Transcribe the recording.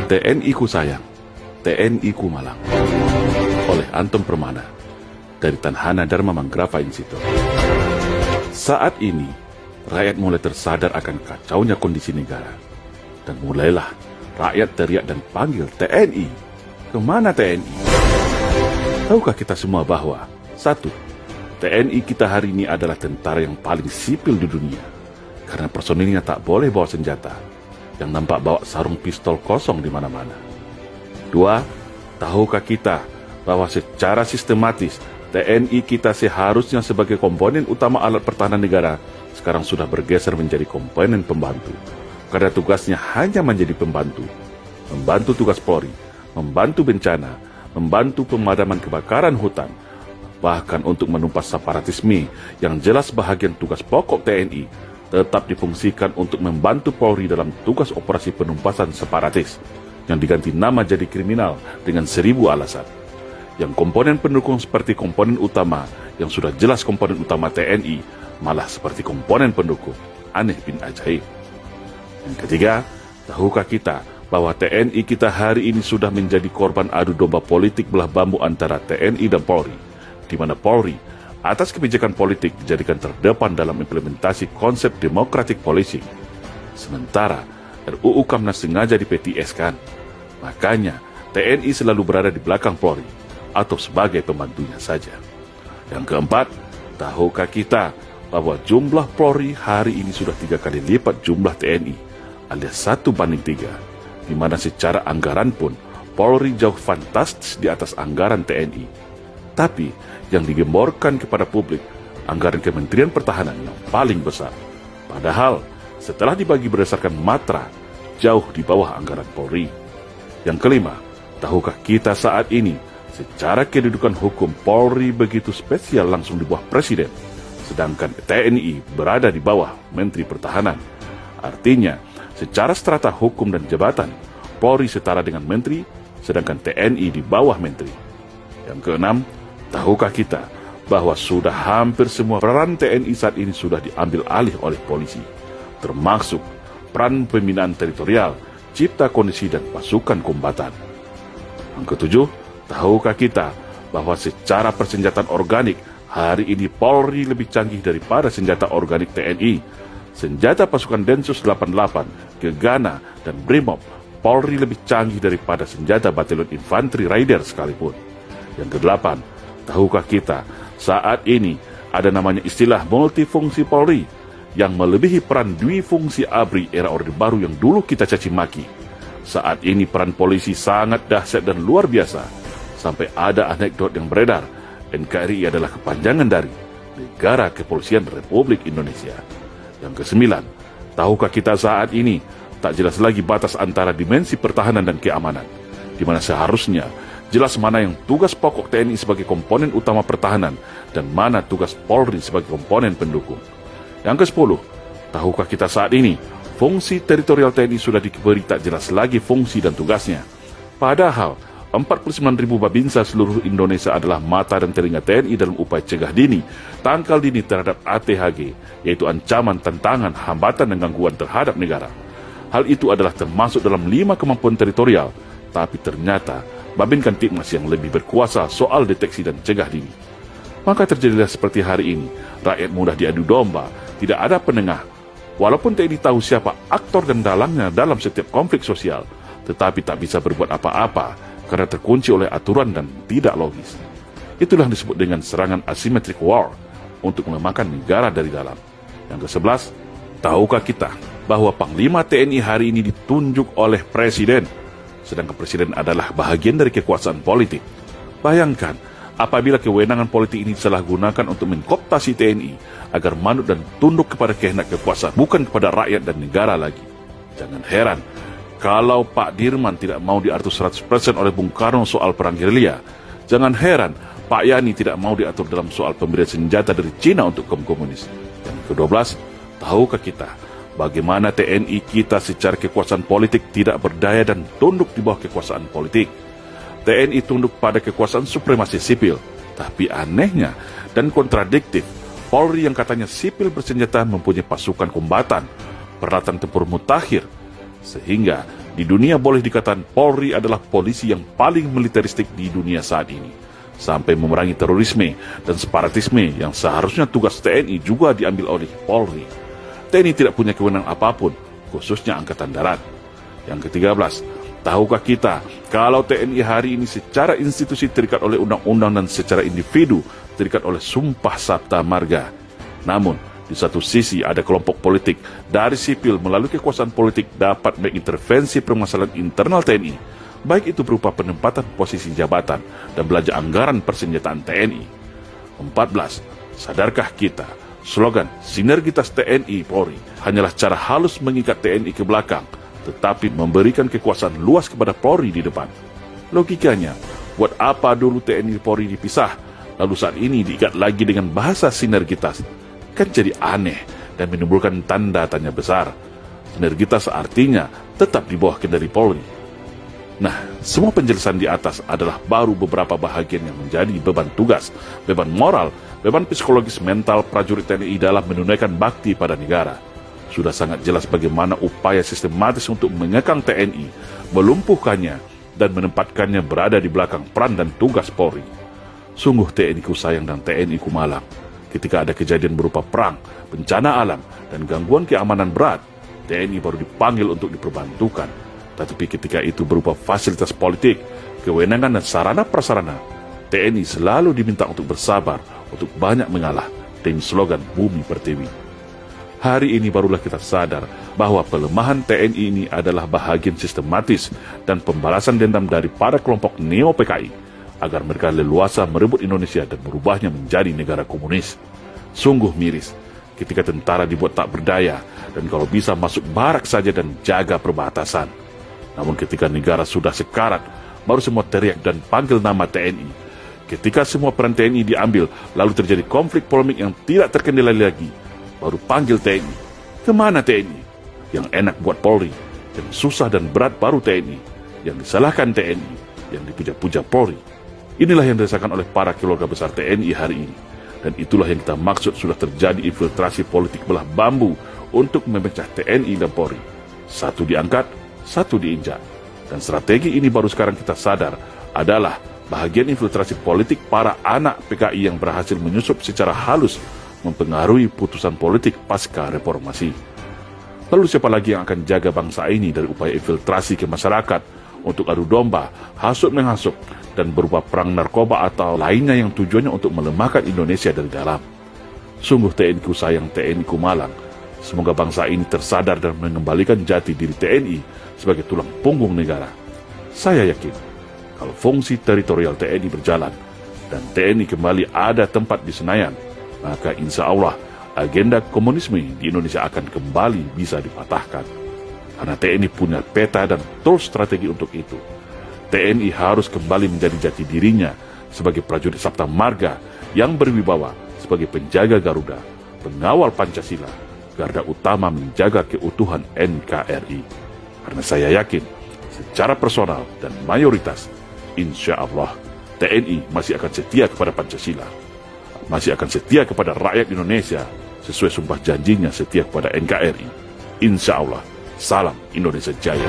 TNI ku sayang, TNI ku malang. Oleh Anton Permana dari Tanhana Dharma Manggrava Institute. Saat ini, rakyat mulai tersadar akan kacaunya kondisi negara. Dan mulailah rakyat teriak dan panggil TNI. Kemana TNI? Tahukah kita semua bahwa satu, TNI kita hari ini adalah tentara yang paling sipil di dunia. Karena personilnya tak boleh bawa senjata, yang nampak bawa sarung pistol kosong di mana-mana. Dua, tahukah kita bahwa secara sistematis TNI kita seharusnya sebagai komponen utama alat pertahanan negara sekarang sudah bergeser menjadi komponen pembantu. Karena tugasnya hanya menjadi pembantu. Membantu tugas Polri, membantu bencana, membantu pemadaman kebakaran hutan, bahkan untuk menumpas separatisme yang jelas bahagian tugas pokok TNI tetap difungsikan untuk membantu Polri dalam tugas operasi penumpasan separatis yang diganti nama jadi kriminal dengan 1000 alasan. Yang komponen pendukung seperti komponen utama yang sudah jelas komponen utama TNI malah seperti komponen pendukung. Aneh bin ajaib. Yang ketiga, tahukah kita bahwa TNI kita hari ini sudah menjadi korban adu domba politik belah bambu antara TNI dan Polri, di mana Polri atas kebijakan politik dijadikan terdepan dalam implementasi konsep democratic policing. Sementara RUU Kamnas sengaja di-PTS-kan. Makanya TNI selalu berada di belakang Polri atau sebagai pembantunya saja. Yang keempat, tahukah kita bahwa jumlah Polri hari ini sudah 3 kali lipat jumlah TNI alias 1:3, di mana secara anggaran pun Polri jauh fantastis di atas anggaran TNI. Tapi yang digemborkan kepada publik anggaran Kementerian Pertahanan yang paling besar. Padahal setelah dibagi berdasarkan matra jauh di bawah anggaran Polri. Yang kelima, tahukah kita saat ini secara kedudukan hukum Polri begitu spesial langsung di bawah Presiden, sedangkan TNI berada di bawah Menteri Pertahanan. Artinya, secara strata hukum dan jabatan, Polri setara dengan Menteri, sedangkan TNI di bawah Menteri. Yang keenam, tahukah kita bahwa sudah hampir semua peran TNI saat ini sudah diambil alih oleh polisi, termasuk peran pembinaan teritorial, cipta kondisi dan pasukan kombatan. Yang ketujuh, tahukah kita bahwa secara persenjataan organik, hari ini Polri lebih canggih daripada senjata organik TNI. Senjata pasukan Densus 88, Gegana, dan Brimob, Polri lebih canggih daripada senjata batalion infanteri Raider sekalipun. Yang kedelapan, tahukah kita saat ini ada namanya istilah multifungsi Polri yang melebihi peran dwifungsi ABRI era Orde Baru yang dulu kita caci maki. Saat ini peran polisi sangat dahsyat dan luar biasa. Sampai ada anekdot yang beredar, NKRI adalah kepanjangan dari Negara Kepolisian Republik Indonesia. Yang kesembilan, tahukah kita saat ini tak jelas lagi batas antara dimensi pertahanan dan keamanan, di mana seharusnya jelas mana yang tugas pokok TNI sebagai komponen utama pertahanan dan mana tugas Polri sebagai komponen pendukung. Yang ke-10, tahukah kita saat ini fungsi teritorial TNI sudah diberi tak jelas lagi fungsi dan tugasnya. Padahal 49.000 Babinsa seluruh Indonesia adalah mata dan telinga TNI dalam upaya cegah dini, tangkal dini terhadap ATHG, yaitu ancaman, tantangan, hambatan dan gangguan terhadap negara. Hal itu adalah termasuk dalam 5 kemampuan teritorial, tapi ternyata Babin Kamtibmas yang lebih berkuasa soal deteksi dan cegah dini. Maka terjadilah seperti hari ini, rakyat mudah diadu domba, tidak ada penengah. Walaupun TNI tahu siapa aktor dan dalangnya dalam setiap konflik sosial, tetapi tak bisa berbuat apa-apa karena terkunci oleh aturan dan tidak logis. Itulah yang disebut dengan serangan asymmetric war untuk melemahkan negara dari dalam. Yang ke-11, tahukah kita bahwa Panglima TNI hari ini ditunjuk oleh Presiden, sedangkan Presiden adalah bahagian dari kekuasaan politik. Bayangkan, apabila kewenangan politik ini disalahgunakan untuk mengkooptasi TNI agar manut dan tunduk kepada kehendak kekuasaan, bukan kepada rakyat dan negara lagi. Jangan heran kalau Pak Dirman tidak mau diatur 100% oleh Bung Karno soal perang gerilya. Jangan heran Pak Yani tidak mau diatur dalam soal pemberian senjata dari Cina untuk kaum komunis. Yang ke-12, tahukah kita bagaimana TNI kita secara kekuasaan politik tidak berdaya dan tunduk di bawah kekuasaan politik? TNI tunduk pada kekuasaan supremasi sipil, tapi anehnya dan kontradiktif, Polri yang katanya sipil bersenjata mempunyai pasukan kombatan, peralatan tempur mutakhir, sehingga Di dunia boleh dikatakan Polri adalah polisi yang paling militeristik di dunia saat ini, sampai memerangi terorisme dan separatisme yang seharusnya tugas TNI juga diambil oleh Polri. TNI tidak punya kewenangan apapun, khususnya Angkatan Darat. Yang ke-13, tahukah kita kalau TNI hari ini secara institusi terikat oleh undang-undang dan secara individu terikat oleh Sumpah Sabta Marga. Namun, di satu sisi ada kelompok politik dari sipil melalui kekuasaan politik dapat mengintervensi permasalahan internal TNI, baik itu berupa penempatan posisi jabatan dan belanja anggaran persenjataan TNI. 14. Sadarkah kita, slogan sinergitas TNI Polri hanyalah cara halus mengikat TNI ke belakang, tetapi memberikan kekuasaan luas kepada Polri di depan. Logikanya, buat apa dulu TNI Polri dipisah, lalu saat ini diikat lagi dengan bahasa sinergitas? Kan jadi aneh dan menimbulkan tanda tanya besar. Sinergitas artinya tetap di bawah kendali Polri. Nah, semua penjelasan di atas adalah baru beberapa bahagian yang menjadi beban tugas, beban moral, beban psikologis mental prajurit TNI dalam menunaikan bakti pada negara. Sudah sangat jelas bagaimana upaya sistematis untuk mengekang TNI, melumpuhkannya, dan menempatkannya berada di belakang peran dan tugas Polri. Sungguh TNI ku sayang dan TNI ku malang. Ketika ada kejadian berupa perang, bencana alam, dan gangguan keamanan berat, TNI baru dipanggil untuk diperbantukan. Tetapi ketika itu berupa fasilitas politik, kewenangan dan sarana prasarana, TNI selalu diminta untuk bersabar, untuk banyak mengalah, dengan slogan Bumi Pertiwi. Hari ini barulah kita sadar bahwa pelemahan TNI ini adalah bahagian sistematis dan pembalasan dendam dari para kelompok neo-PKI, agar mereka leluasa merebut Indonesia dan merubahnya menjadi negara komunis. Sungguh miris ketika tentara dibuat tak berdaya dan kalau bisa masuk barak saja dan jaga perbatasan. Namun ketika negara sudah sekarat, baru semua teriak dan panggil nama TNI. Ketika semua peran TNI diambil, lalu terjadi konflik polemik yang tidak terkendali lagi, baru panggil TNI. Kemana TNI? Yang enak buat Polri, yang susah dan berat baru TNI, yang disalahkan TNI, yang dipuja-puja Polri. Inilah yang dirasakan oleh para keluarga besar TNI hari ini. Dan itulah yang kita maksud sudah terjadi infiltrasi politik belah bambu untuk memecah TNI dan Polri. Satu diangkat, satu diinjak. Dan strategi ini baru sekarang kita sadar adalah bahagian infiltrasi politik para anak PKI yang berhasil menyusup secara halus mempengaruhi putusan politik pasca reformasi. Lalu siapa lagi yang akan jaga bangsa ini dari upaya infiltrasi ke masyarakat untuk adu domba, hasut menghasut, dan berupa perang narkoba atau lainnya yang tujuannya untuk melemahkan Indonesia dari dalam? Sungguh TNI ku sayang, TNI ku malang. Semoga bangsa ini tersadar dan mengembalikan jati diri TNI sebagai tulang punggung negara. Saya yakin, kalau fungsi teritorial TNI berjalan, dan TNI kembali ada tempat di Senayan, maka insya Allah agenda komunisme di Indonesia akan kembali bisa dipatahkan. Karena TNI punya peta dan tools strategi untuk itu. TNI harus kembali menjadi jati dirinya sebagai prajurit Sabta Marga yang berwibawa sebagai penjaga Garuda, pengawal Pancasila, garda utama menjaga keutuhan NKRI. Karena saya yakin, secara personal dan mayoritas, insya Allah TNI masih akan setia kepada Pancasila, masih akan setia kepada rakyat Indonesia sesuai sumpah janjinya setia kepada NKRI. Insya Allah. Salam Indonesia Jaya.